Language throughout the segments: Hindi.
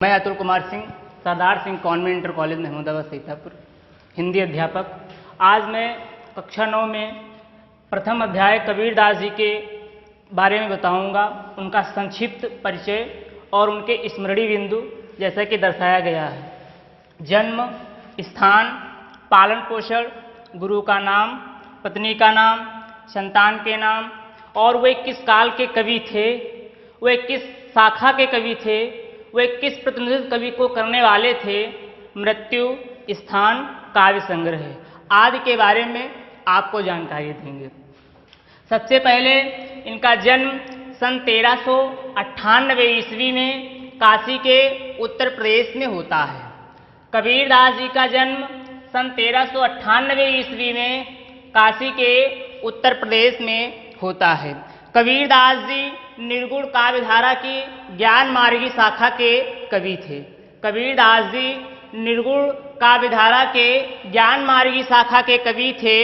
मैं Atul Kumar Singh, Sardar Singh convent inter college Mahmudabad Sitapur, Hindi अध्यापक। आज मैं कक्षा 9 में प्रथम अध्याय कबीरदास जी के बारे में बताऊंगा, उनका संक्षिप्त परिचय और उनके स्मृति बिंदु जैसा कि दर्शाया गया है। जन्म स्थान, पालन पोषण, गुरु का नाम, पत्नी का नाम, संतान के नाम और वे किस काल के कवि थे, वे किस शाखा के कवि थे, वे किस प्रतिनिधित्व कवि को करने वाले थे, मृत्यु, स्थान, काव्य संग्रह आदि के बारे में आपको जानकारी देंगे। सबसे पहले इनका जन्म सन 1398 ईस्वी में काशी के उत्तर प्रदेश में होता है। कबीरदास जी का जन्म सन 1398 ईस्वी में काशी के उत्तर प्रदेश में होता है। कबीरदास जी निर्गुण काव्यधारा की ज्ञान मार्गी शाखा के कवि थे। कबीरदास जी निर्गुण काव्यधारा के ज्ञान मार्गी शाखा के कवि थे।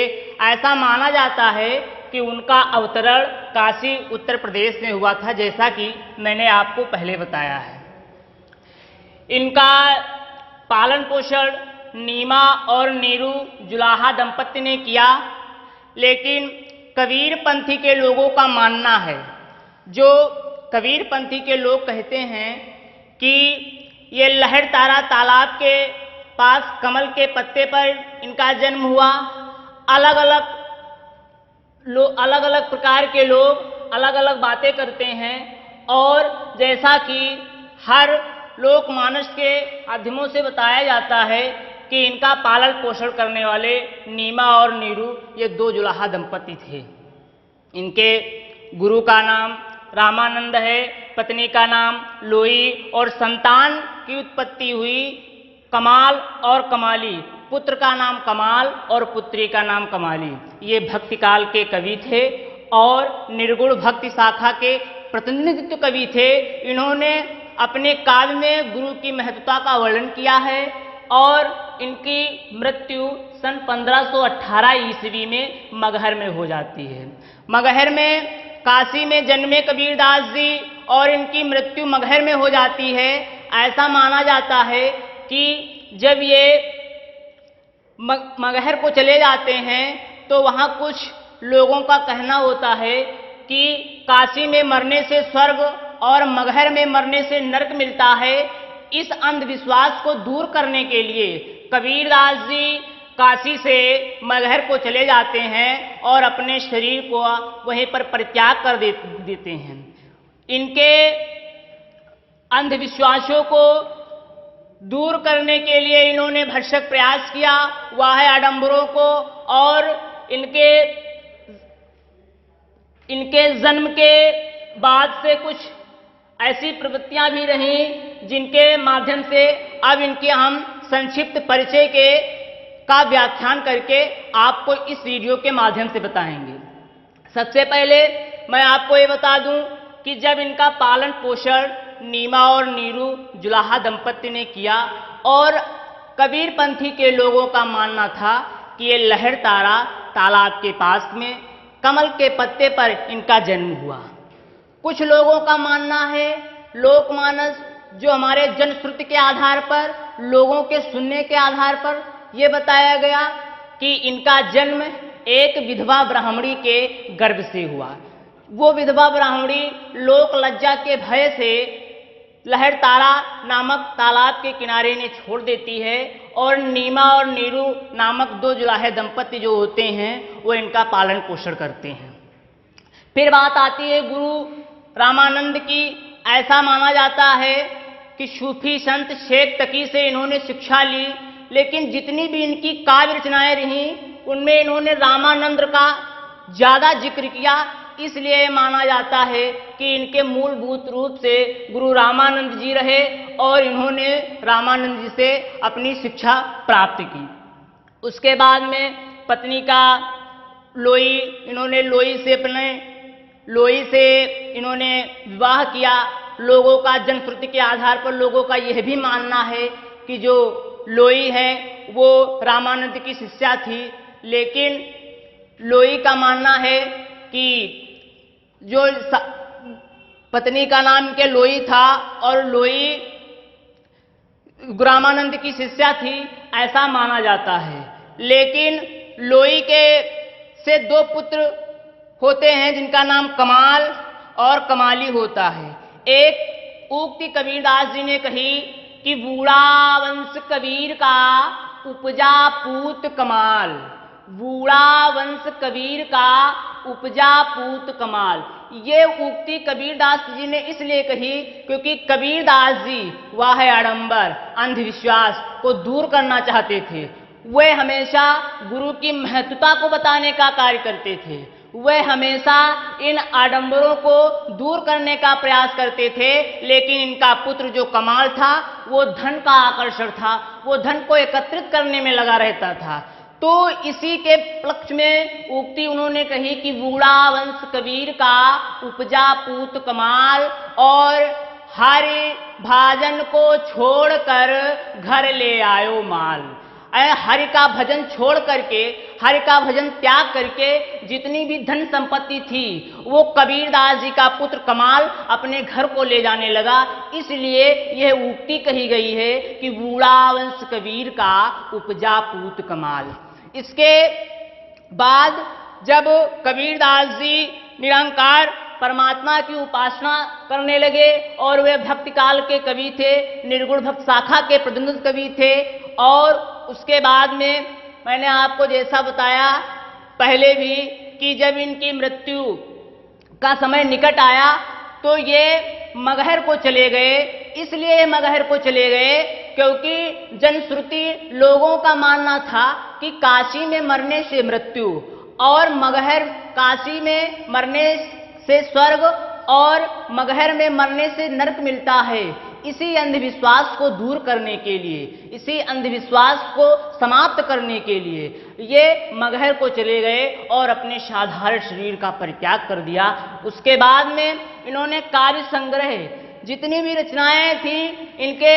ऐसा माना जाता है कि उनका अवतरण काशी उत्तर प्रदेश में हुआ था, जैसा कि मैंने आपको पहले बताया है। इनका पालन पोषण नीमा और नीरू जुलाहा दंपति ने किया, लेकिन कबीरपंथी के लोगों का मानना है, जो कबीरपंथी के लोग कहते हैं कि ये लहर तारा तालाब के पास कमल के पत्ते पर इनका जन्म हुआ। अलग अलग प्रकार के लोग अलग अलग बातें करते हैं, और जैसा कि हर लोकमानस के माध्यमों से बताया जाता है कि इनका पालन पोषण करने वाले नीमा और नीरू ये दो जुलाहा दंपति थे। इनके गुरु का नाम रामानंद है, पत्नी का नाम लोई, और संतान की उत्पत्ति हुई कमाल और कमाली। पुत्र का नाम कमाल और पुत्री का नाम कमाली। ये भक्ति काल के कवि थे और निर्गुण भक्ति शाखा के प्रतिनिधित्व कवि थे। इन्होंने अपने काव्य में गुरु की महत्वता का वर्णन किया है, और इनकी मृत्यु सन 1518 ईस्वी में मगहर में हो जाती है। मगहर में काशी में जन्मे कबीरदास जी और इनकी मृत्यु मगहर में हो जाती है। ऐसा माना जाता है कि जब ये मगहर को चले जाते हैं तो वहाँ कुछ लोगों का कहना होता है कि काशी में मरने से स्वर्ग और मगहर में मरने से नरक मिलता है। इस अंधविश्वास को दूर करने के लिए कबीरदास जी काशी से मगहर को चले जाते हैं और अपने शरीर को वहीं पर परित्याग कर देते हैं। इनके अंधविश्वासों को दूर करने के लिए इन्होंने भरसक प्रयास किया, वाह आडंबरों को, और इनके जन्म के बाद से कुछ ऐसी प्रवृत्तियां भी रहीं जिनके माध्यम से अब इनके हम संक्षिप्त परिचय का व्याख्यान करके आपको इस वीडियो के माध्यम से बताएंगे। सबसे पहले मैं आपको ये बता दूं कि जब इनका पालन पोषण नीमा और नीरू जुलाहा दंपति ने किया, और कबीरपंथी के लोगों का मानना था कि ये लहर तारा तालाब के पास में कमल के पत्ते पर इनका जन्म हुआ। कुछ लोगों का मानना है, लोकमानस जो हमारे जनश्रुति के आधार पर, लोगों के सुनने के आधार पर यह बताया गया कि इनका जन्म एक विधवा ब्राह्मणी के गर्भ से हुआ। वो विधवा ब्राह्मणी लोक लज्जा के भय से लहर तारा नामक तालाब के किनारे ने छोड़ देती है, और नीमा और नीरू नामक दो जुलाहे दंपति जो होते हैं वो इनका पालन पोषण करते हैं। फिर बात आती है गुरु रामानंद की। ऐसा माना जाता है कि सूफी संत शेख तकी से इन्होंने शिक्षा ली, लेकिन जितनी भी इनकी काव्य रचनाएं रहीं उनमें इन्होंने रामानंद का ज़्यादा जिक्र किया। इसलिए माना जाता है कि इनके मूलभूत रूप से गुरु रामानंद जी रहे, और इन्होंने रामानंद जी से अपनी शिक्षा प्राप्त की। उसके बाद में पत्नी का लोई, इन्होंने लोई से इन्होंने विवाह किया। लोगों का जनश्रुति के आधार पर लोगों का यह भी मानना है कि जो लोई है वो रामानंद की शिष्या थी, लेकिन लोई का मानना है कि जो पत्नी का नाम के लोई था, और लोई रामानंद की शिष्या थी, ऐसा माना जाता है। लेकिन लोई के से दो पुत्र होते हैं जिनका नाम कमाल और कमाली होता है। एक उक्ति कबीरदास जी ने कही कि बूढ़ा वंश कबीर का उपजा पूत कमाल, बूढ़ा वंश कबीर का उपजा पूत कमाल। ये उक्ति कबीरदास जी ने इसलिए कही क्योंकि कबीरदास जी वह आडंबर अंधविश्वास को दूर करना चाहते थे। वे हमेशा गुरु की महत्वता को बताने का कार्य करते थे। वे हमेशा इन आडंबरों को दूर करने का प्रयास करते थे। लेकिन इनका पुत्र जो कमाल था वो धन का आकर्षण था, वो धन को एकत्रित करने में लगा रहता था। तो इसी के पक्ष में उक्ति उन्होंने कही कि बूढ़ा वंश कबीर का उपजा पूत कमाल और हरि भाजन को छोड़कर घर ले आयो माल। हरि का भजन छोड़ करके, हरि का भजन त्याग करके जितनी भी धन संपत्ति थी वो कबीरदास जी का पुत्र कमाल अपने घर को ले जाने लगा। इसलिए यह उक्ति कही गई है कि बूढ़ा वंश कबीर का उपजा पूत कमाल। इसके बाद जब कबीरदास जी निरंकार परमात्मा की उपासना करने लगे और वे भक्ति काल के कवि थे, निर्गुण भक्त शाखा के प्रतिनिधि कवि थे। और उसके बाद में मैंने आपको जैसा बताया पहले भी कि जब इनकी मृत्यु का समय निकट आया तो ये मगहर को चले गए। इसलिए मगहर को चले गए क्योंकि जनश्रुति लोगों का मानना था कि काशी में मरने से मृत्यु और मगहर, काशी में मरने से स्वर्ग और मगहर में मरने से नरक मिलता है। इसी अंधविश्वास को दूर करने के लिए, इसी अंधविश्वास को समाप्त करने के लिए ये मगहर को चले गए और अपने साधारण शरीर का परित्याग कर दिया। उसके बाद में इन्होंने काव्य संग्रह जितनी भी रचनाएं थी इनके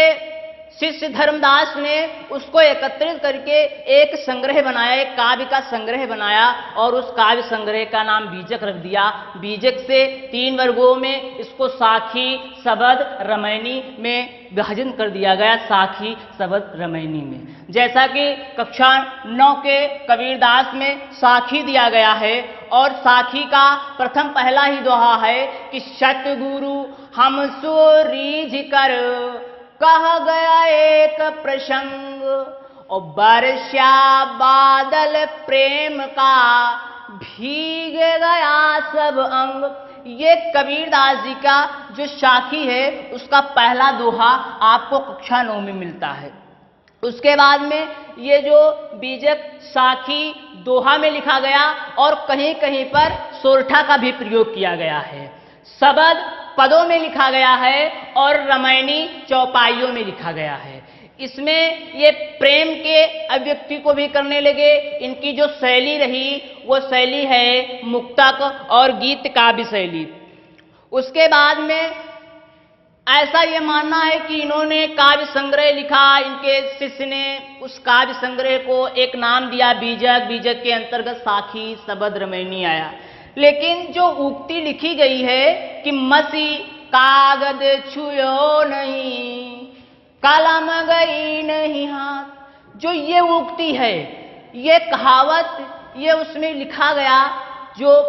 शिष्य धर्मदास ने उसको एकत्रित करके एक संग्रह बनाया, एक काव्य का संग्रह बनाया और उस काव्य संग्रह का नाम बीजक रख दिया। बीजक से 3 वर्गों में इसको साखी, सबद, रमैनी में विभाजन कर दिया गया। साखी, सबद, रमैनी में, जैसा कि कक्षा 9 के कबीरदास में साखी दिया गया है। और साखी का प्रथम पहला ही दोहा है कि सतगुरु हम सो रीझ कर कह गया एक प्रसंग और बरसा बादल प्रेम का भीग गया सब अंग। ये कबीरदास जी का जो साखी है उसका पहला दोहा आपको कक्षा 9 में मिलता है। उसके बाद में ये जो बीजक साखी दोहा में लिखा गया और कहीं कहीं पर सोरठा का भी प्रयोग किया गया है। सबद पदों में लिखा गया है और रमैनी चौपाइयों में लिखा गया है। इसमें ये प्रेम के अभिव्यक्ति को भी करने लगे। इनकी जो शैली रही वो शैली है मुक्तक और गीत काव्य शैली। उसके बाद में ऐसा ये मानना है कि इन्होंने काव्य संग्रह लिखा, इनके शिष्य ने उस काव्य संग्रह को एक नाम दिया बीजक। बीजक के अंतर्गत साखी, सबद, रमैनी आया। लेकिन जो उक्ति लिखी गई है कि मसी कागज छुयो नहीं, कलम गई नहीं हाथ, जो ये उक्ति है, ये कहावत, ये उसमें लिखा गया जो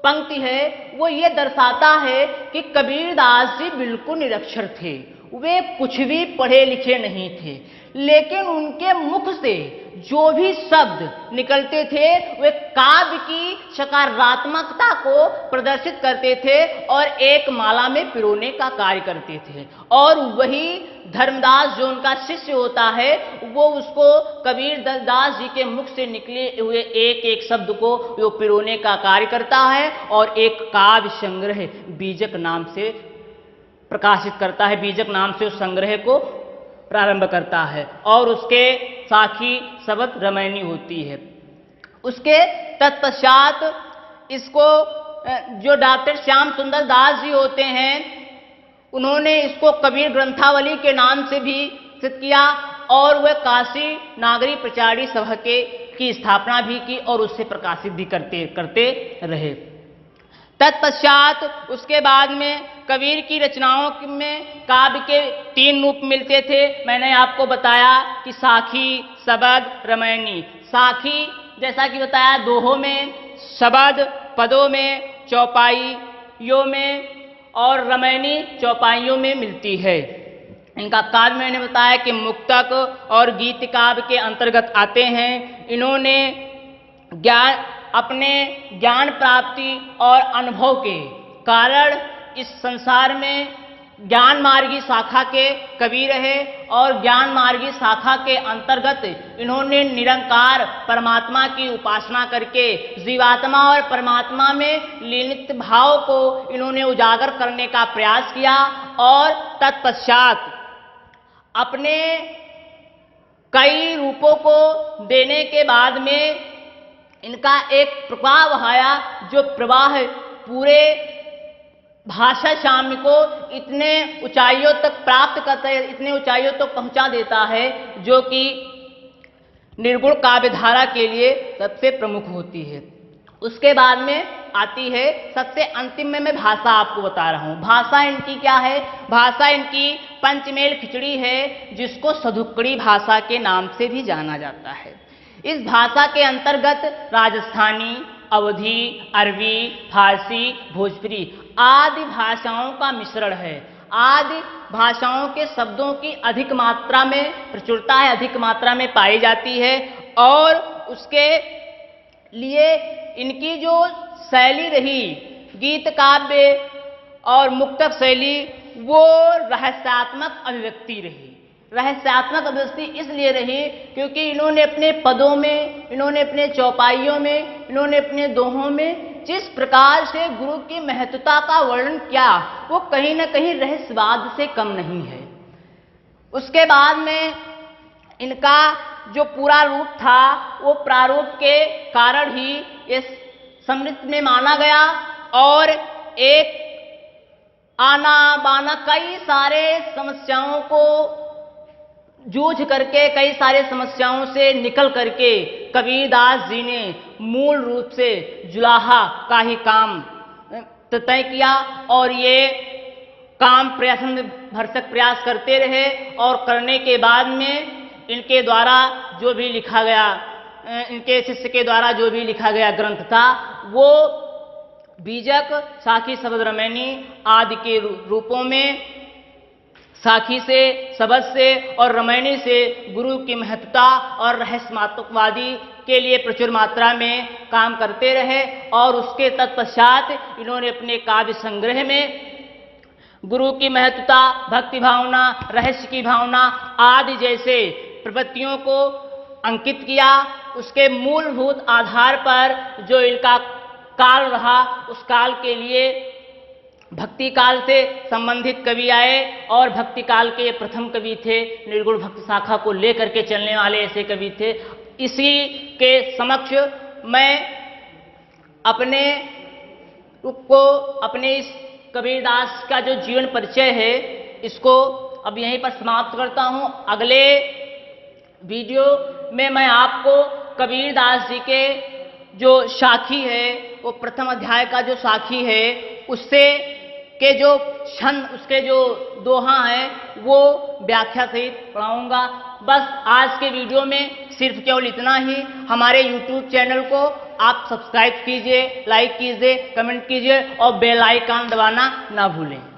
पंक्ति है वो ये दर्शाता है कि कबीरदास जी बिल्कुल निरक्षर थे। वे कुछ भी पढ़े लिखे नहीं थे, लेकिन उनके मुख से जो भी शब्द निकलते थे वे काव्य की सकारात्मकता को प्रदर्शित करते थे और एक माला में पिरोने का कार्य करते थे। और वही धर्मदास जो उनका शिष्य होता है वो उसको कबीरदास जी के मुख से निकले हुए एक एक शब्द को वो पिरोने का कार्य करता है और एक काव्य संग्रह बीजक नाम से प्रकाशित करता है। बीजक नाम से उस संग्रह को प्रारंभ करता है और उसके साखी, सबद, रमैनी होती है। उसके तत्पश्चात इसको जो डॉक्टर श्याम सुंदर दास जी होते हैं उन्होंने इसको कबीर ग्रंथावली के नाम से भी प्रसिद्ध किया और वह काशी नागरी प्रचारी सभा की स्थापना भी की और उससे प्रकाशित भी करते रहे। तत्पश्चात उसके बाद में कबीर की रचनाओं में काव्य के 3 रूप मिलते थे। मैंने आपको बताया कि साखी, शबद, रमैनी। साखी जैसा कि बताया दोहों में, शबद पदों में, चौपाइयों में, और रमैनी चौपाइयों में मिलती है। इनका काव्य मैंने बताया कि मुक्तक और गीत काव्य के अंतर्गत आते हैं। इन्होंने अपने ज्ञान प्राप्ति और अनुभव के कारण इस संसार में ज्ञान मार्गी शाखा के कवि रहे, और ज्ञान मार्गी शाखा के अंतर्गत इन्होंने निरंकार परमात्मा की उपासना करके जीवात्मा और परमात्मा में लीनित भाव को इन्होंने उजागर करने का प्रयास किया। और तत्पश्चात अपने कई रूपों को देने के बाद में इनका एक प्रवाह बहाया, जो प्रवाह पूरे भाषा साम्य को इतने ऊंचाइयों तक प्राप्त करता है, इतने ऊंचाइयों तक पहुंचा देता है, जो कि निर्गुण काव्य धारा के लिए सबसे प्रमुख होती है। उसके बाद में आती है सबसे अंतिम में मैं भाषा आपको बता रहा हूं। भाषा इनकी क्या है? भाषा इनकी पंचमेल खिचड़ी है, जिसको सधुक्कड़ी भाषा के नाम से भी जाना जाता है। इस भाषा के अंतर्गत राजस्थानी, अवधी, अरबी, फारसी, भोजपुरी आदि भाषाओं का मिश्रण है। आदि भाषाओं के शब्दों की अधिक मात्रा में प्रचुरता है, अधिक मात्रा में पाई जाती है, और उसके लिए इनकी जो शैली रही गीत काव्य और मुक्तक शैली, वो रहस्यात्मक अभिव्यक्ति रही। रहस्यात्मक अभिव्यक्ति इसलिए रही क्योंकि इन्होंने अपने पदों में, इन्होंने अपने चौपाइयों में, इन्होंने अपने दोहों में जिस प्रकार से गुरु की महत्वता का वर्णन किया, वो कहीं न कहीं रहस्यवाद से कम नहीं है। उसके बाद में इनका जो पूरा रूप था, वो प्रारूप के कारण ही ये समृद्ध में माना गया, और एक आना बाना कई सारे समस्याओं को जूझ करके, कई सारे समस्याओं से निकल करके कबीरदास जी ने मूल रूप से जुलाहा का ही काम तय किया, और ये काम प्रयत्न भरसक प्रयास करते रहे, और करने के बाद में इनके द्वारा जो भी लिखा गया, इनके शिष्य के द्वारा जो भी लिखा गया ग्रंथ था, वो बीजक, साखी, शबद, रमैनी आदि के रूपों में साखी से, शबद से और रमैनी से गुरु की महत्ता और रहस्यात्मकवादी के लिए प्रचुर मात्रा में काम करते रहे। और उसके तत्पश्चात इन्होंने अपने काव्य संग्रह में गुरु की महत्ता, भक्ति भावना, रहस्य की भावना आदि जैसे प्रवृत्तियों को अंकित किया। उसके मूलभूत आधार पर जो इनका काल रहा, उस काल के लिए भक्ति काल से संबंधित कवि आए, और भक्ति काल के प्रथम कवि थे, निर्गुण भक्ति शाखा को लेकर के चलने वाले ऐसे कवि थे। इसी के समक्ष मैं अपने इस कबीरदास का जो जीवन परिचय है, इसको अब यहीं पर समाप्त करता हूं। अगले वीडियो में मैं आपको कबीरदास जी के जो साखी है, वो प्रथम अध्याय का जो साखी है, उससे के जो छंद, उसके जो दोहा हैं, वो व्याख्या सहित पढ़ाऊंगा। बस आज के वीडियो में सिर्फ केवल इतना ही। हमारे YouTube चैनल को आप सब्सक्राइब कीजिए, लाइक कीजिए, कमेंट कीजिए, और बेल आइकन दबाना ना भूलें।